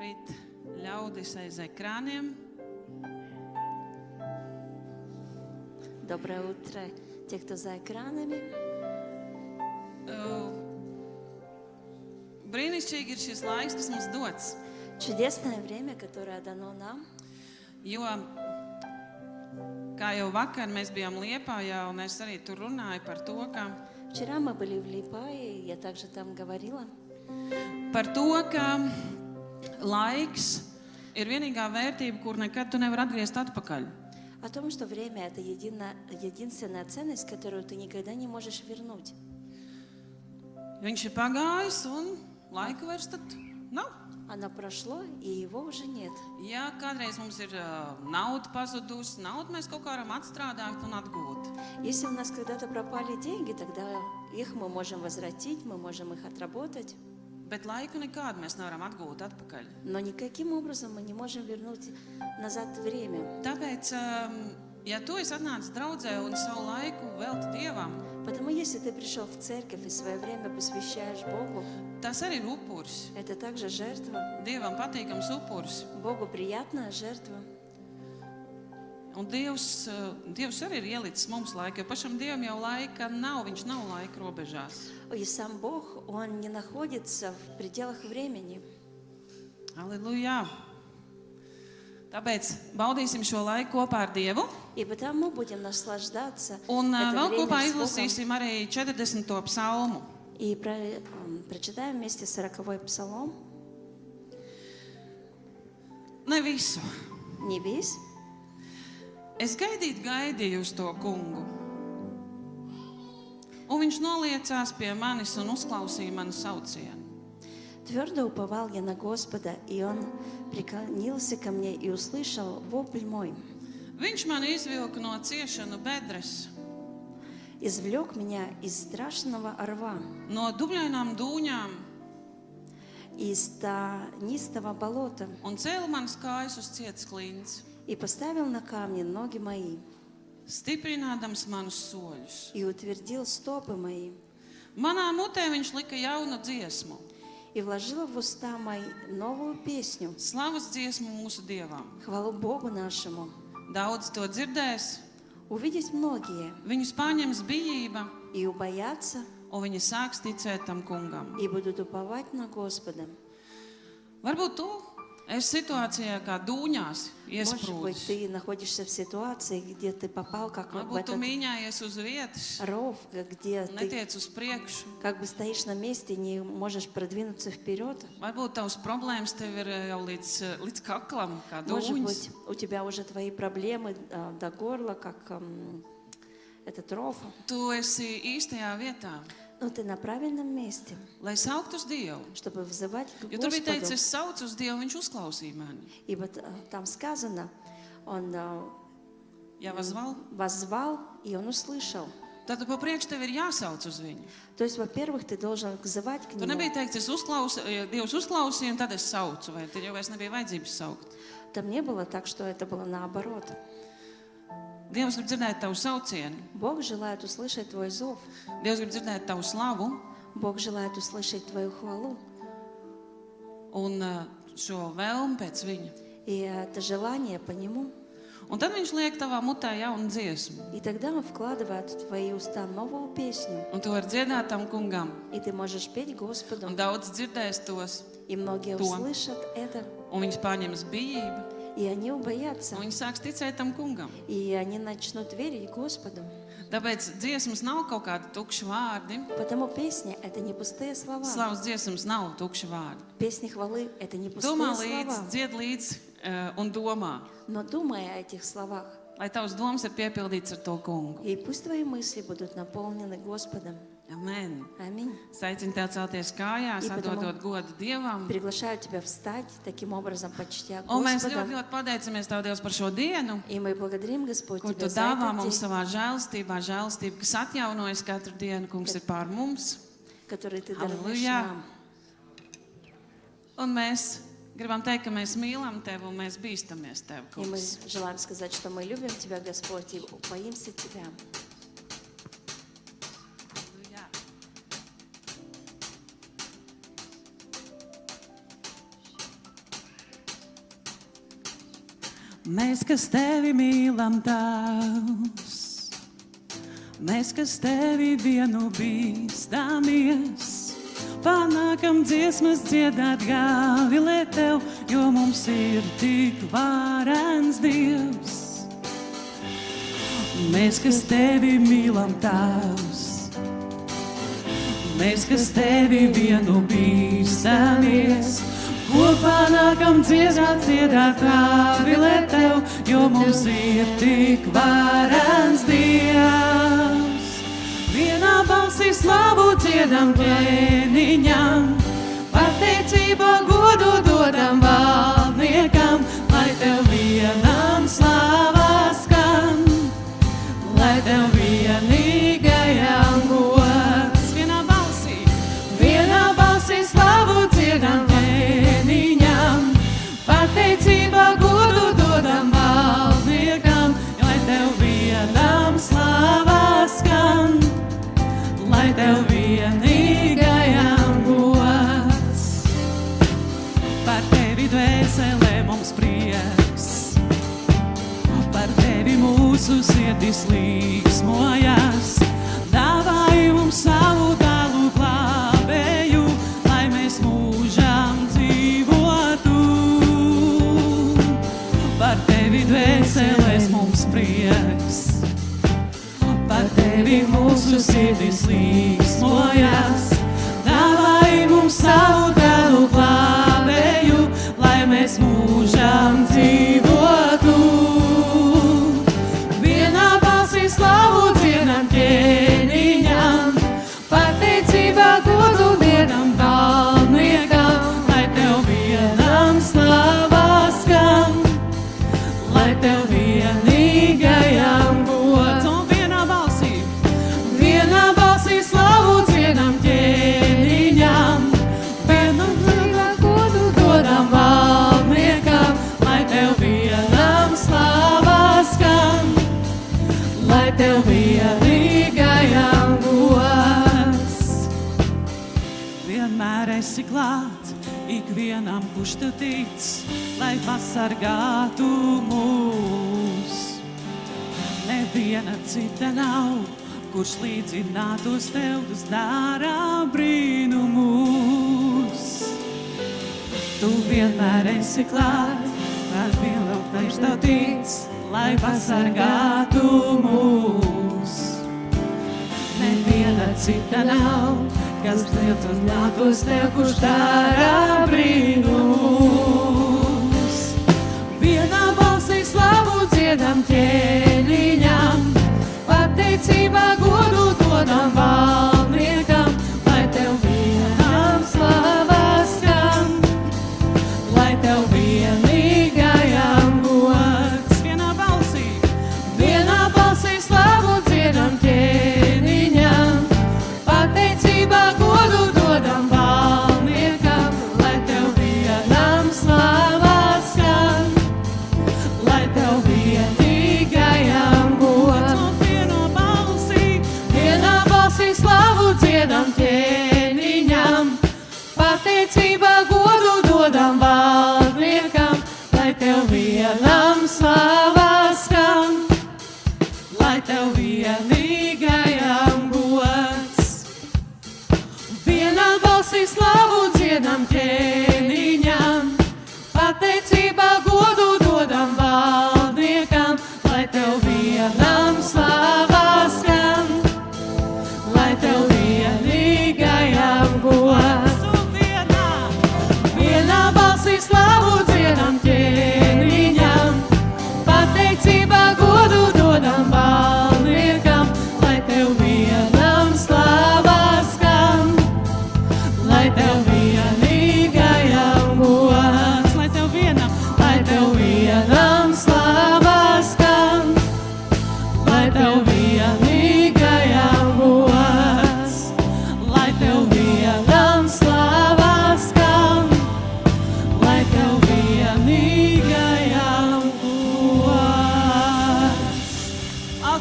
Labrīt, ļaudis aiz ekrāniem. Доброе утро, те, кто за экранами. Brīnišķīgi ir šis laiks, kas mums dots. Чудесное время, которое дано нам. Jo, kā jau vakar mēs bijām Liepājā, un es arī tur runāju par to, ka Вчера мы были в Лиепае, я также там говорила. Par to, ka laiks ir vienīgā vērtība, kur nekad tu nevar atgriezt atpakaļ. О том, что время – это единственная ценность, которую ты никогда не можешь вернуть. Viņš ir pagājis, un laika vairs tad nav. Оно прошло, и его уже нет. Ja kādreiz mums ir nauda pazudusi, naudu mēs kaut kā varam atstrādāt un atgūt. Если у нас когда-то пропали деньги, тогда их мы можем возвратить, мы можем их отработать. Bet laiku nekādu mēs nevaram atgūt atpakaļ. Но никаким образом мы не можем вернуть назад время. Tāpēc, ja tu esi atnācis draudzē un savu laiku velti Dievam, Потому если ты пришел в церковь и свое время посвящаешь Богу, tas arī ir upuris. это также жертва. Dievam patīkams upuris. Богу приятная жертва. Un Dievs arī ir ielicis mums laiku, jo pašam Dievam jau laika nav, viņš nav laika robežās. И сам Бог, Он не находится в пределах времени. Halleluja! Tāpēc baudīsim šo laiku kopā ar Dievu. И потому будем наслаждаться Un это vēl время kopā с Богом. izlasīsim arī 40. psalmu. И прочитаем вместе 40-й псалом. Ne visu. Не весь. Es gaidīju uz to kungu. Un viņš noliecās pie manis un uzklausīja manu saucienu. Твердо уповал я на Господа, и Он преклонился ко мне и услышал вопль мой. Viņš man izvilka no ciešanu bedres, Извлек меня из страшного рва, no dubļainām dūņām из тенистого болота, un cēla manas kājas uz cietas klints, и поставил на камни ноги мои, stiprinādams manus soļus. и утвердил стопы мои, Manā mutē viņš lika jaunu dziesmu, и вложил в уста мои новую песню, slavas dziesmu mūsu Dievam. хвалу Богу нашему. Daudz to dzirdēs, Увидеть многие viņus paņems bijība, и убоятся, un viņi sāks ticēt tam kungam. и будут уповать на Господа. Varbūt tu esi situācijā kā dūņās Может быть, iesprūdis. ты находишься в ситуации, где ты попал как в Varbūt tu этот mīņājies uz vietas, ров, где ты netiec uz priekšu. как бы стоишь на месте и не можешь продвинуться вперед. Varbūt tavs problēmas tev ir jau līdz kaklam, kā Может dūņas. быть, у тебя уже твои проблемы до горла, как этот ров. Tu esi īstajā vietā, Но ты на правильном месте, lai sauktu uz Dievu. чтобы взывать к Jo tur bija Господу. teicis, es saucu uz Dievu, viņš uzklausīja mani. Ибо там сказано, он Ja vazval, воззвал, и он услышал. tad pa priekš tev ir jāsauc uz viņu. То есть, во-первых, ты должен взывать к Tur нему. nebija teikts, Dievs uzklausīja, un tad es saucu, vai tad jau vairs nebija vajadzības saukt. Там не было так, что это было наоборот. Dievs grib dzirdēt tavu saucienu. Бог желает услышать твой зов. Dievs grib dzirdēt tavu slavu Бог желает услышать твою хвалу. un šo vēlmu pēc viņa. И это желание по нему. Un tad viņš liek tavā mutē jaunu dziesmu. И тогда он вкладывает в твои уста новую песню. Un tu vari dziedāt tam kungam. И ты можешь петь Господу. Un daudz dzirdēs tos. И многие То. услышат это. Un viņus paņems bijība. И они убоятся. Un viņi sāks ticēt tam kungam. И они начнут верить Господу. Tāpēc dziesmas nav kaut kādi tukši vārdi. Потому песня – это не пустые слова. Slavas dziesmas nav tukši vārdi. Песни хвалы – это не пустые Domā слова. līdzi, dzied līdzi un domā. Но думай о этих словах. Lai tavs domas ir piepildīts ar to kungu. И пусть твои мысли будут наполнены Господом. Amen. Аминь. Es aicinu tev celties kājās, И потому- atdodot godu Dievam. Приглашаю тебя встать, таким образом почтя Un mēs Господа. ļoti pateicamies Tev, Dievs, par šo dienu, И мы благодарим, Господь, kur Tu Тебя за dāvā этот mums день, savā žēlastība, kas atjaunojas katru dienu, kungs ir pār mums. который Ты даруешь Halleluja. нам. Un mēs gribam teikt, ka mēs mīlam Tevi un mēs bīstamies Tev, И мы kungs. желаем сказать, что мы любим Тебя, Господь, и боимся Тебя. Halleluja. Mēs, kas tevi mīlam, Tavs, mēs, kas tevi vienu bīstamies, panākam dziesmas dziedāt gavilē Tev, jo mums ir tik varens Dievs. Mēs, kas tevi mīlam, Tavs, mēs, kas tevi vienu bīstamies, kopā nākam dziedāt gavilē Tev, jo mums ir tik varens Dievs. Vienā balsī slavu dziedam ķēniņam, pateicībā godu dodam valdniekam, lai Tev vienam slava skan, lai Tev vienīgajam gods. Vienā balsī slavu dziedam ķēniņam, pateicībā godu dodam valdniekam, lai Tev vienam slava skan, lai Tev vienīgajam gods. Par Tevi dvēselē mums prieks, par Tevi mūsu sirdis līksmojas, dāvāji mums savu dālu glābēju, lai mēs mūžam dzīvotu. Par Tevi dvēselēs mums prieks, par Tevi mūsu sirdis līksmojas, dāvāji mums savu dēlu glābēju, lai mēs mūžam dzīvotu. Vienā balsī slavu dziedam ķēniņam, pateicībā godu dodam valdniekam, lai Tev vienam slava skan, lai Tev vienīgajam gods. Vienā balsī slavu dziedam ķēniņam, vienam godu dodam valdniekam, lai Tev vienam slava skan, lai Tev vienīgajam gods. Vienmēr esi klāt ikvienam, kurš Tev tic, lai pasargātu mūs. Neviena cita nav, kurš līdzinātos Tev, tas dara brīnumus. Tu vienmēr esi klāt, ar vienam, kurš Tev tic, lai pasargātu mūs. Neviena cita nav, kas līdzinātos Tev, kurš dara brīnumus. Vienā balsī slavu dziedam ķēniņam, pateicībā godu dodam valdniekam, lai Tev vienam slava skan, lai Tev vienīgajam gods. Vienā balsī slavu dziedam ķēniņam, pateicībā godu dodam valdniekam, lai Tev vienam slava skan, lai Tev vienīgajam gods. Vienā balsī slavu dziedam ķēniņam, pateicībā godu dodam valdniekam, lai Tev vienam slava skan, lai Tev vienīgajam gods. Vienā balsī slavu dziedam ķēniņam, pateicībā godu dodam valdniekam, lai Tev vienam slava skan, lai Tev vienīgajam gods. Vienā balsī slavu dziedam ķēniņam, pateicībā godu dodam valdniekam, lai Tev vienam slava skan, lai Tev vienīgajam gods. Lai Tev vienam slava skan, lai Tev vienīgajam gods. Lai Tev vienam slava skan, lai Tev vienīgajam gods.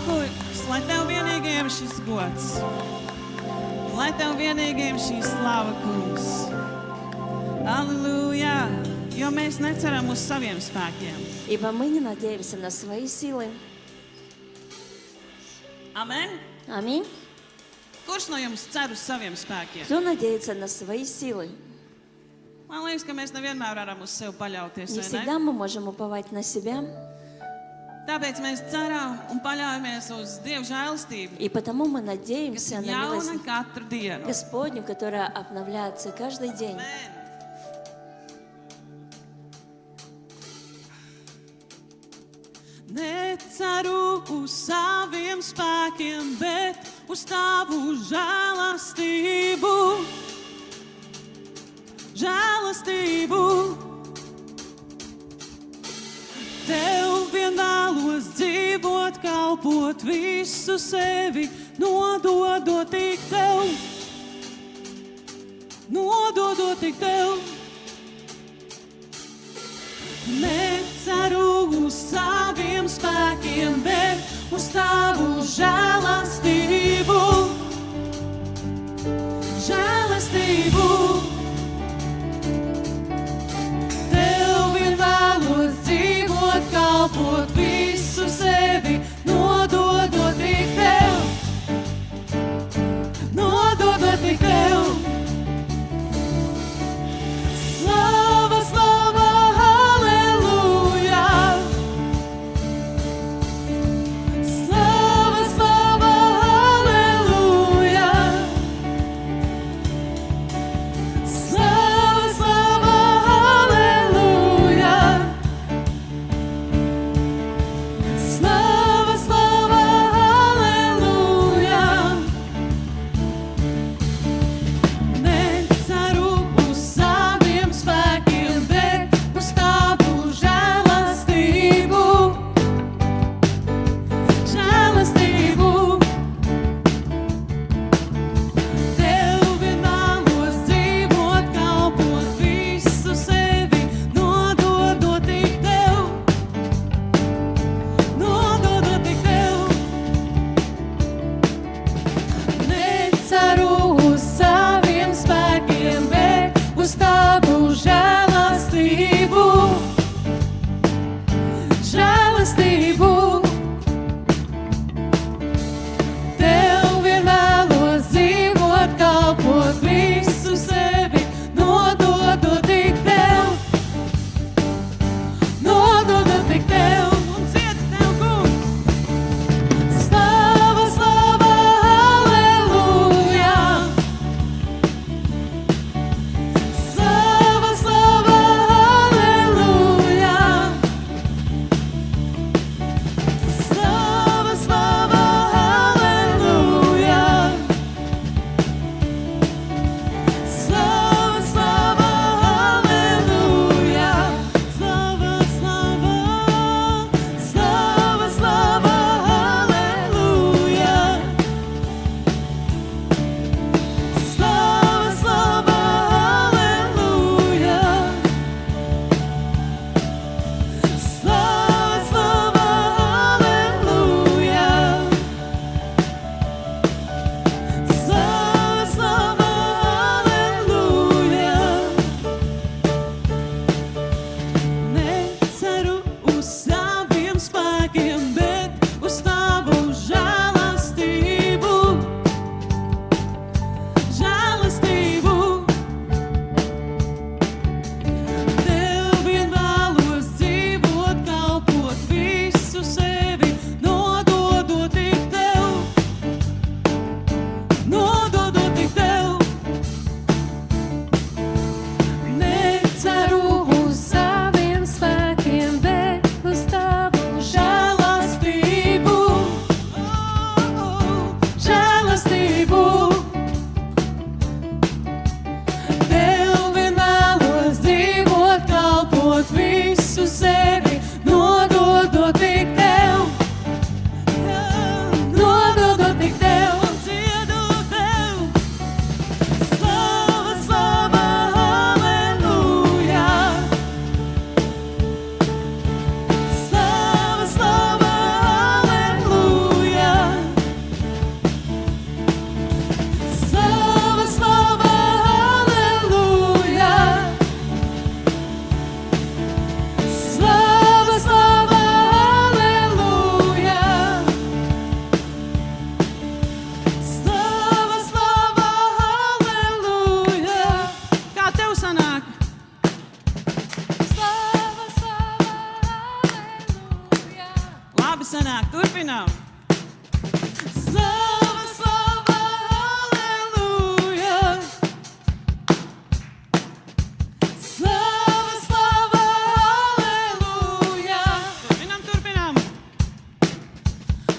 Kungs, lai Tev vienīgajam šis gods, lai Tev vienīgajam šī slava, Kungs. Alleluja! Jo mēs neceram uz saviem spēkiem. ибо мы не надеемся на свои силы. Amen. Аминь. Kurš no jums cer uz saviem spēkiem? Кто надеется на свои силы? Man liekas, ka mēs nevienmēr varam uz sevi paļauties. Не vai ne? всегда мы можем уповать на себя, Tāpēc mēs ceram un paļaujamies uz Dieva žēlastību, и потому мы kas надеемся ir на jauna милость katru dienu. Господню, которая обновляется каждый день. Amen. Neceru uz saviem spēkiem, bet uz tavu žēlastību. Žēlastību. Tev vien vēlos dzīvot, kalpot visu sevi, nododot tik tev. Nododot tik tev. Neceru uz saviem spēkiem, bet uz tavu žēlastību. Žēlastību. Tev vien vēlos dzīvot, kalpot visu sevi, nododot tik tev. Nododot tik tev. Slava, slava, halleluja. Slava, slava, halleluja. sanāk. Turpinām. Slava, slava, halleluja. Slava, slava, halleluja. Turpinām.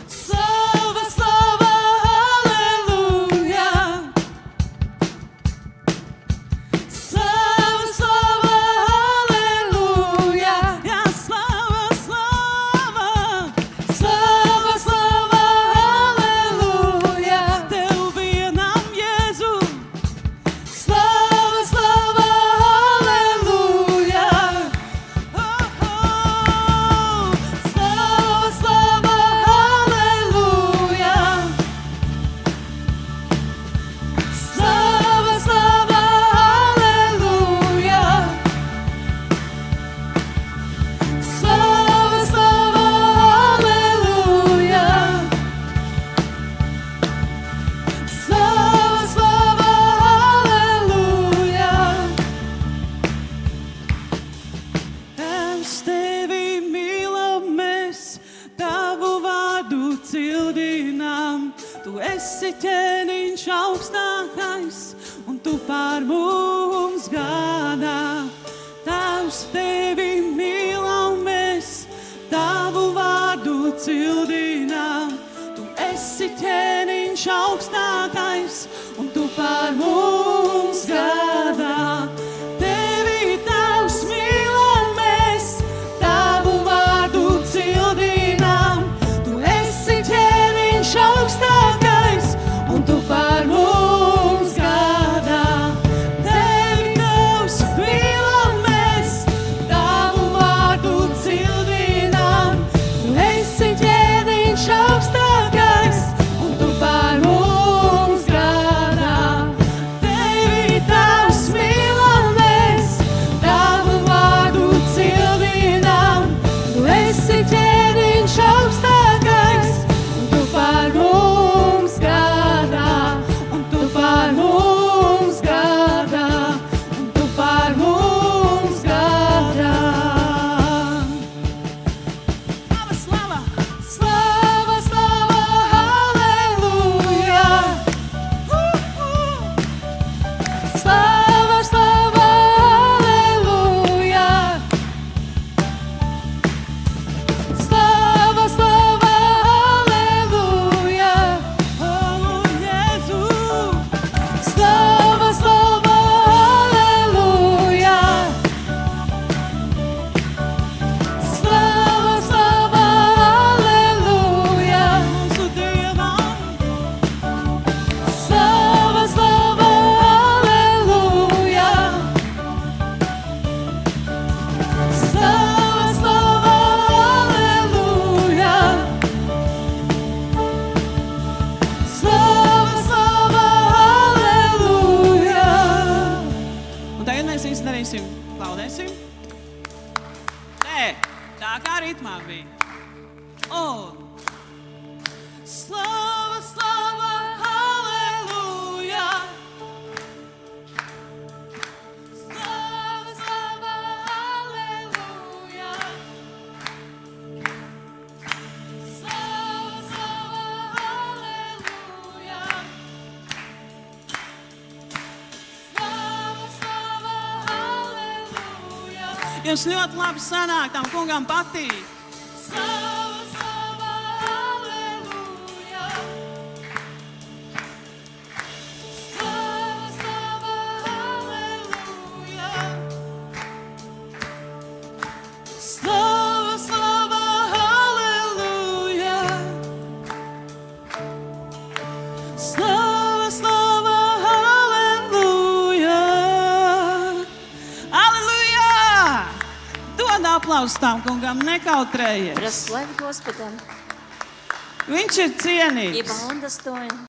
Slava, slava, halleluja. Slava, slava, halleluja. Jā, slava, slava. Slava, slava, halleluja. Tev vienam, Jēzu. Slava, slava, halleluja. Oh, oh. Slava, slava, halleluja. Slava, slava, halleluja. Slava, slava, halleluja. Slava, slava, halleluja. Tēvs, tevi mīlam mēs, tavu vārdu cildinām. Tu esi ķēniņš augstākais, un tu pār mums gādā. Tēvs, tevi mīlam mēs, tavu vārdu cildinām. Tu esi ķēniņš augstākais, un tu pār mums gādā. Tevi, Tēvs, mīlam mēs, tavu vārdu cildinām. Tu esi ķēniņš augstākais, un tu pār mums gādā. Tevi, Tēvs, mīlam mēs, tavu vārdu cildinām. Tu esi ķēniņš augstākais, un tu pār mums gādā. Tevi, Tēvs, mīlam mēs, tavu vārdu cildinām. Tu esi ķēniņš augstākais, un tu pār mums gādā. Un tu pār mums gādā. Un tu pār mums gādā. Slava, slava, slava, halleluja. Slava, slava, halleluja. Slava, slava, halleluja. Oh, Jēzu. Slava, slava, halleluja. Slava, slava, halleluja. Mūsu Dievam. Slava, slava, halleluja. Slava, slava, halleluja. Slava, slava, halleluja. Un tagad mēs visi darīsim, klaudēsim. Nē, tā kā ritmā bija. Un slava, slava, halleluja. Slava, slava, halleluja. Slava, slava, halleluja. Slava, slava, halleluja. Jums ļoti labi sanāk, tam kungam patīk. Slava, slava, halleluja. Slava, slava, halleluja. Slava, slava, halleluja. Slava, slava, halleluja. Halleluja! Dod aplausus tam kungam, nekautrējies. Прославь Господа, Viņš ir cienīgs. ибо Он достоин.